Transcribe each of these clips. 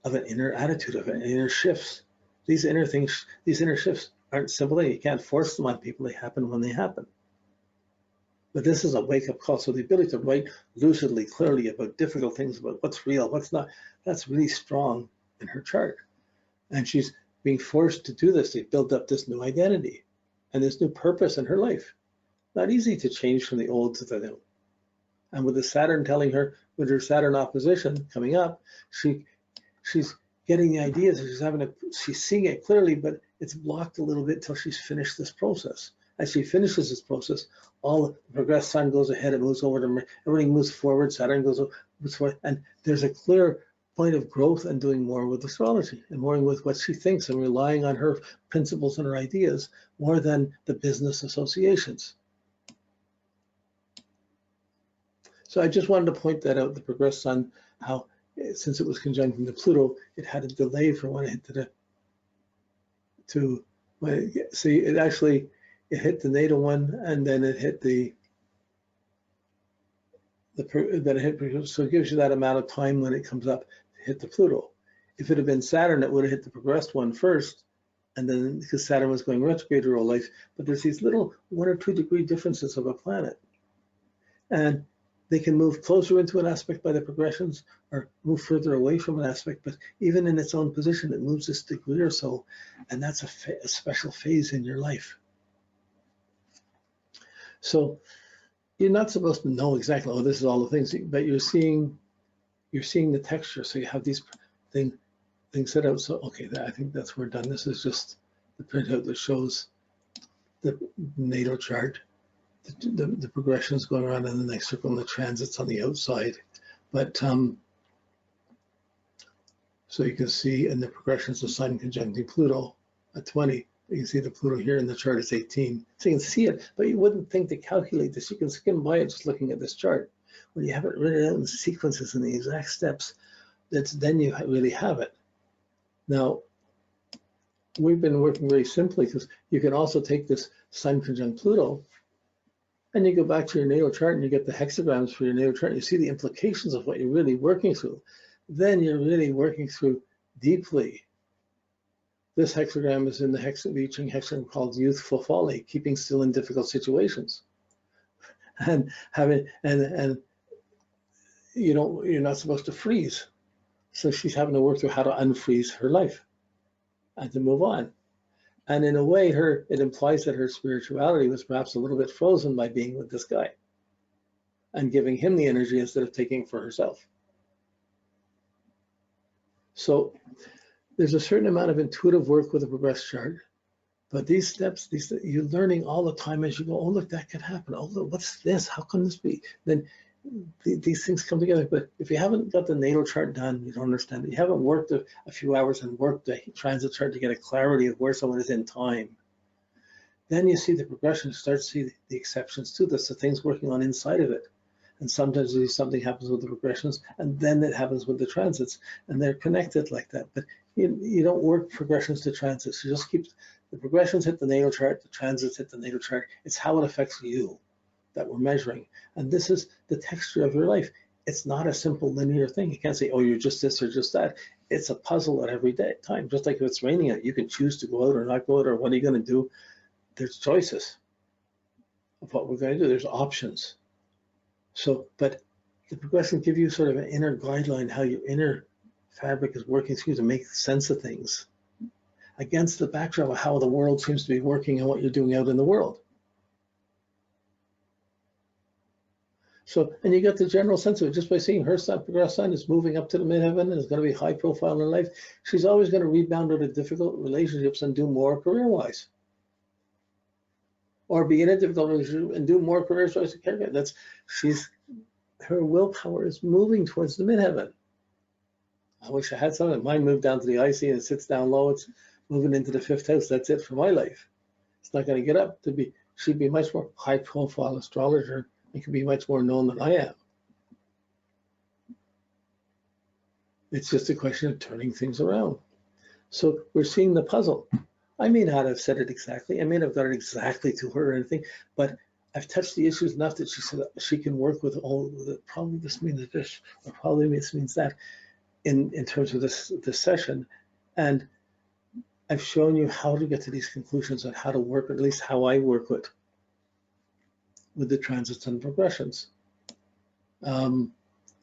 of an inner attitude, of an inner shifts. These inner things, these inner shifts aren't simple things. You can't force them on people. They happen when they happen. But this is a wake-up call. So the ability to write lucidly, clearly about difficult things, about what's real, what's not, that's really strong in her chart. And she's being forced to do this to build up this new identity and this new purpose in her life. Not easy to change from the old to the new. And with the Saturn telling her, with her Saturn opposition coming up, she's getting the ideas, she's seeing it clearly, but it's blocked a little bit until she's finished this process. As she finishes this process, all the progressed sun goes ahead, it moves over to, everything moves forward, Saturn moves forward, and there's a clear point of growth and doing more with astrology and more with what she thinks and relying on her principles and her ideas more than the business associations. So I just wanted to point that out, the progressed sun, how since it was conjunct to Pluto, it had a delay from when it hit see, it actually, it hit the natal one and then it hit so it gives you that amount of time when it comes up to hit the Pluto. If it had been Saturn, it would have hit the progressed one first, and then because Saturn was going retrograde her whole life, but there's these little 1 or 2 degree differences of a planet. And they can move closer into an aspect by the progressions or move further away from an aspect, but even in its own position, it moves this degree or so, and that's a special phase in your life. So you're not supposed to know exactly, oh, this is all the things, but you're seeing the texture. So you have these things set out. So, okay, I think that's we're done. This is just the printout that shows the natal chart. The progressions going around in the next circle and the transits on the outside. But so you can see in the progressions of Sun conjuncting Pluto at 20, you can see the Pluto here in the chart is 18. So you can see it, but you wouldn't think to calculate this. You can skim by it just looking at this chart. When you have it written out in sequences and the exact steps, then you really have it. Now, we've been working very simply because you can also take this Sun conjunct Pluto and you go back to your natal chart and you get the hexagrams for your natal chart and you see the implications of what you're really working through. Then you're really working through deeply. This hexagram is in the I Ching hexagram called youthful folly, keeping still in difficult situations. And you're not supposed to freeze. So she's having to work through how to unfreeze her life and to move on. And in a way, it implies that her spirituality was perhaps a little bit frozen by being with this guy and giving him the energy instead of taking it for herself. So there's a certain amount of intuitive work with a progressed chart, but these steps, you're learning all the time as you go, oh, look, that could happen. Oh, look, what's this? How can this be? Then these things come together. But if you haven't got the natal chart done, you don't understand it. You haven't worked a few hours and worked the transit chart to get a clarity of where someone is in time. Then you see the progression, start to see the exceptions to this, the things working on inside of it. And sometimes something happens with the progressions, and then it happens with the transits, and they're connected like that. But you don't work progressions to transits. You just keep the progressions hit the natal chart, the transits hit the natal chart. It's how it affects you that we're measuring. And this is the texture of your life. It's not a simple linear thing. You can't say, oh, you're just this or just that. It's a puzzle at every time. Just like if it's raining out, you can choose to go out or not go out, or what are you going to do? There's choices of what we're going to do. There's options. So, but the progressions give you sort of an inner guideline, how your inner fabric is working through to make sense of things against the backdrop of how the world seems to be working and what you're doing out in the world. So, and you get the general sense of it just by seeing her progressed sun is moving up to the midheaven and is going to be high profile in her life. She's always going to rebound out of difficult relationships and do more career-wise. Or be in a difficult relationship and do more career-wise. Her willpower is moving towards the midheaven. I wish I had something. Mine moved down to the IC and it sits down low. It's moving into the 5th house. That's it for my life. It's not going to get up to be. She'd be much more high-profile astrologer. It can be much more known than I am. It's just a question of turning things around. So we're seeing the puzzle. I may not have said it exactly. I may not have got it exactly to her or anything, but I've touched the issues enough that she said she can work with all the, probably this means this, or probably this means that. in terms of this session. And I've shown you how to get to these conclusions and how to work, or at least how I work with the transits and progressions.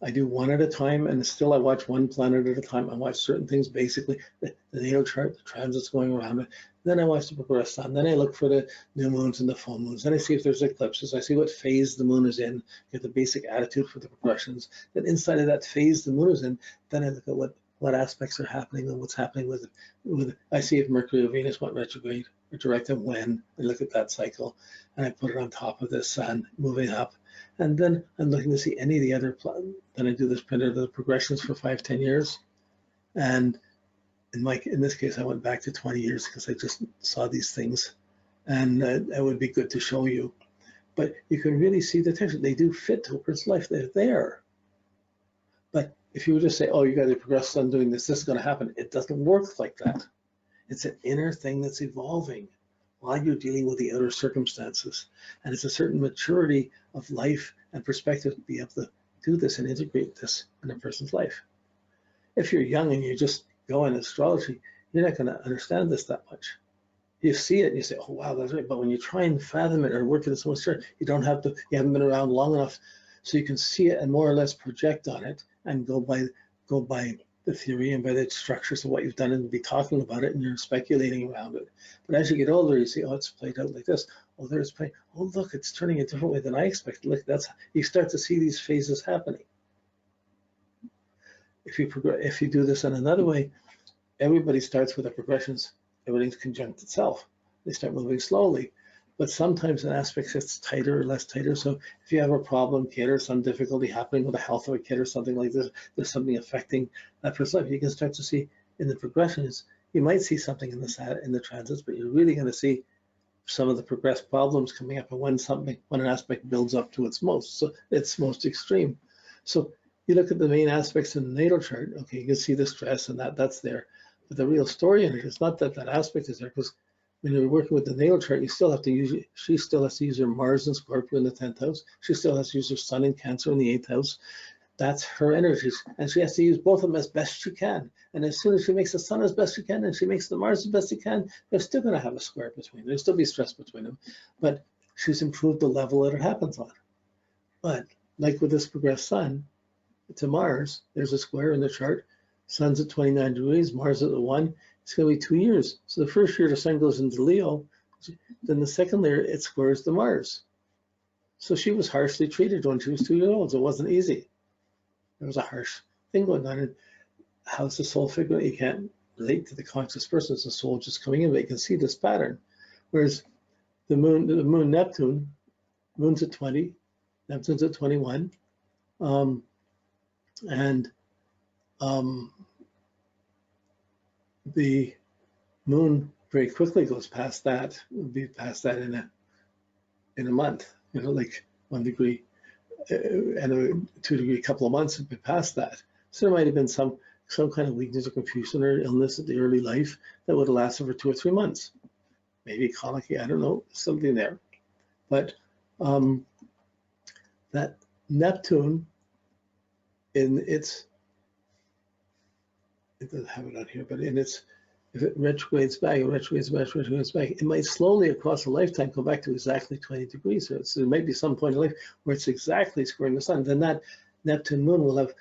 I do one at a time, and still I watch one planet at a time. I watch certain things, basically the natal chart, the transits going around it. Then I watch the progressed sun. Then I look for the new moons and the full moons. Then I see if there's eclipses. I see what phase the moon is in, get the basic attitude for the progressions. Then inside of that phase the moon is in, then I look at what aspects are happening and what's happening with I see if Mercury or Venus went retrograde or direct and when. I look at that cycle, and I put it on top of the sun moving up. And then I'm looking to see any of the other then I do this printer of the progressions for 5-10 years. And in this case, I went back to 20 years because I just saw these things, and it would be good to show you. But you can really see the tension. They do fit to a person's life. They're there. But if you were to say, oh, you got to progress on doing this is going to happen, it doesn't work like that. It's an inner thing that's evolving while you're dealing with the outer circumstances. And it's a certain maturity of life and perspective to be able to do this and integrate this in a person's life. If you're young and you just go in astrology, you're not going to understand this that much. You see it and you say, oh, wow, that's right. But when you try and fathom it or work in so much, you haven't been around long enough so you can see it and more or less project on it and go by the theory and by the structures of what you've done and be talking about it, and you're speculating around it. But as you get older, you see, oh, it's played out like this. Oh, there's playing. Oh, look, it's turning a different way than I expected. Look, you start to see these phases happening. If you do this in another way, everybody starts with the progressions. Everything's conjunct itself. They start moving slowly. But sometimes an aspect gets tighter or less tighter. So if you have a problem, kid, or some difficulty happening with the health of a kid or something like this, there's something affecting that person's life, you can start to see in the progressions, you might see something in the transits, but you're really going to see some of the progressed problems coming up and when an aspect builds up to its most extreme. So you look at the main aspects in the natal chart, okay, you can see the stress and that's there. But the real story in it is not that aspect is there, because when you're working with the natal chart, she still has to use her Mars and Scorpio in the 10th house. She still has to use her Sun in Cancer in the 8th house. That's her energies. And she has to use both of them as best she can. And as soon as she makes the Sun as best she can and she makes the Mars as best she can, they're still going to have a square between them. There'll still be stress between them. But she's improved the level that it happens on. But like with this progressed Sun to Mars, there's a square in the chart. Sun's at 29 degrees, Mars at 1. It's going to be 2 years. So the first year the Sun goes into Leo, then the second year it squares the Mars. So she was harshly treated when she was 2 years old. So it wasn't easy. There was a harsh thing going on. And how's the soul figure? You can't relate to the conscious person. It's the soul just coming in, but you can see this pattern. Whereas the moon Neptune, moon's at 20, Neptune's at 21, the moon very quickly goes past that. It would be past that in a month, like 1 degree and a 2 degree couple of months would be past that. So there might have been some kind of weakness or confusion or illness at the early life that would have lasted for 2 or 3 months. Maybe colicky, I don't know, something there. But that Neptune it doesn't have it on here, but if it retrogrades back, it might slowly across a lifetime come back to exactly 20 degrees. So there might be some point in life where it's exactly squaring the sun. Then that Neptune moon will have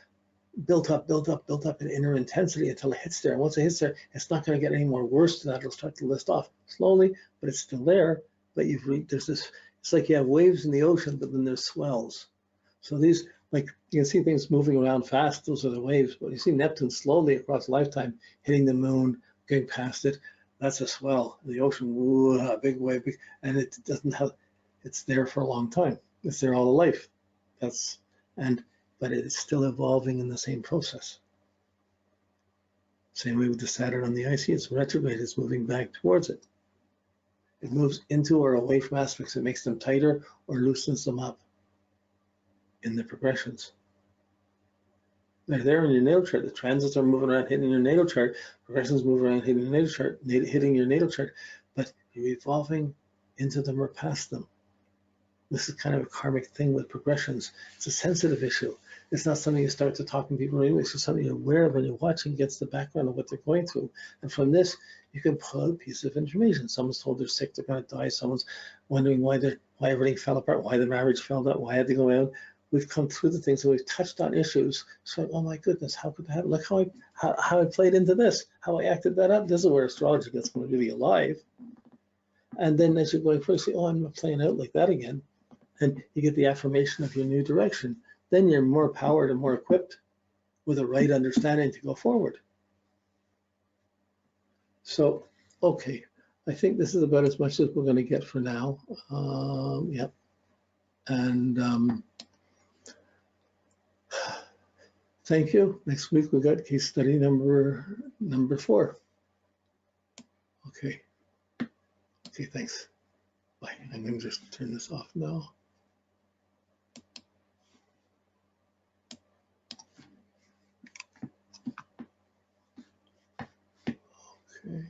built up in inner intensity until it hits there. And once it hits there, it's not going to get any more worse than that. It'll start to list off slowly, but it's still there. But it's like you have waves in the ocean, but then there's swells. So these, like you can see things moving around fast, those are the waves, but you see Neptune slowly across a lifetime hitting the moon, getting past it, that's a swell. The ocean, woo, a big wave, and it doesn't have, it's there for a long time. It's there all of life. But it's still evolving in the same process. Same way with the Saturn on the ice, it's retrograde, it's moving back towards it. It moves into or away from aspects, it makes them tighter or loosens them up in the progressions. They're there in your natal chart. The transits are moving around hitting your natal chart. Progressions move around hitting your natal chart, but you're evolving into them or past them. This is kind of a karmic thing with progressions. It's a sensitive issue. It's not something you start to talk to people anyway. It's just something you're aware of and you're watching, gets the background of what they're going through. And from this, you can pull out a piece of information. Someone's told they're sick, they're going to die. Someone's wondering why everything fell apart, why the marriage fell out, why had they go out. We've come through the things and we've touched on issues. So, oh my goodness, how could that happen? Look how I played into this, how I acted that up. This is where astrology gets really alive. And then as you're going through, you say, oh, I'm not playing out like that again. And you get the affirmation of your new direction. Then you're more powered and more equipped with a right understanding to go forward. So, okay, I think this is about as much as we're going to get for now. Yep. And thank you. Next week we got case study number 4. Okay. Okay, thanks. Bye. I'm going to just turn this off now. Okay.